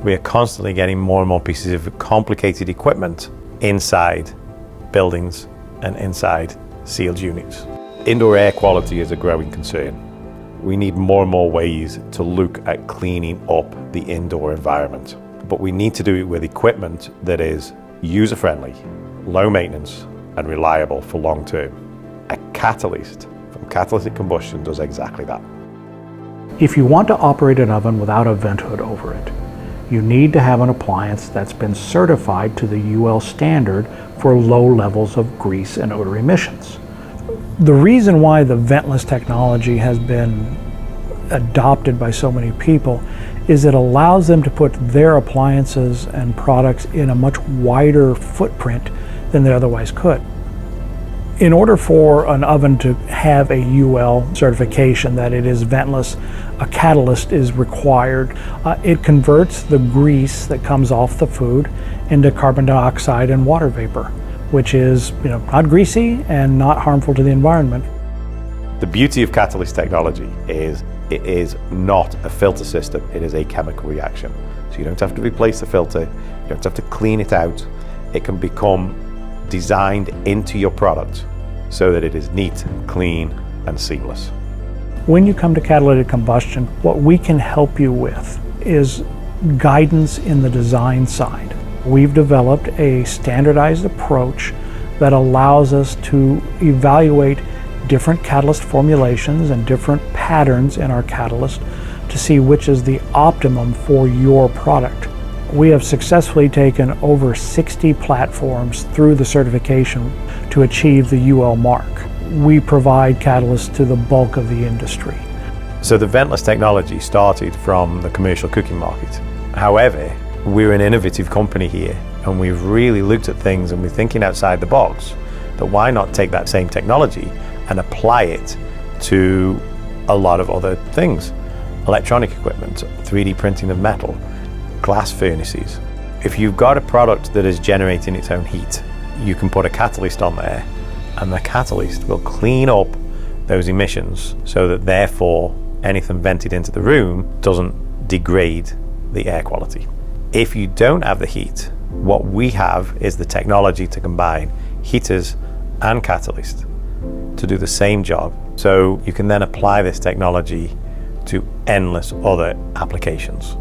We are constantly getting more and more pieces of complicated equipment inside buildings and inside sealed units. Indoor air quality is a growing concern. We need more and more ways to look at cleaning up the indoor environment. But we need to do it with equipment that is user-friendly, low maintenance, and reliable for long term. A catalyst from Catalytic Combustion does exactly that. If you want to operate an oven without a vent hood over it, you need to have an appliance that's been certified to the UL standard for low levels of grease and odor emissions. The reason why the ventless technology has been adopted by so many people is it allows them to put their appliances and products in a much wider footprint than they otherwise could. In order for an oven to have a UL certification that it is ventless, a catalyst is required. It converts the grease that comes off the food into carbon dioxide and water vapor, which is not greasy and not harmful to the environment. The beauty of catalyst technology is it is not a filter system, it is a chemical reaction. So you don't have to replace the filter, you don't have to clean it out. It can become designed into your product so that it is neat, clean, and seamless. When you come to Catalytic Combustion, what we can help you with is guidance in the design side. We've developed a standardized approach that allows us to evaluate different catalyst formulations and different patterns in our catalyst to see which is the optimum for your product. We have successfully taken over 60 platforms through the certification to achieve the UL mark. We provide catalysts to the bulk of the industry. So the ventless technology started from the commercial cooking market. However, we're an innovative company here, and we've really looked at things and we're thinking outside the box, that why not take that same technology and apply it to a lot of other things. Electronic equipment, 3D printing of metal, glass furnaces. If you've got a product that is generating its own heat, you can put a catalyst on there, and the catalyst will clean up those emissions so that therefore anything vented into the room doesn't degrade the air quality. If you don't have the heat, what we have is the technology to combine heaters and catalyst to do the same job. So you can then apply this technology to endless other applications.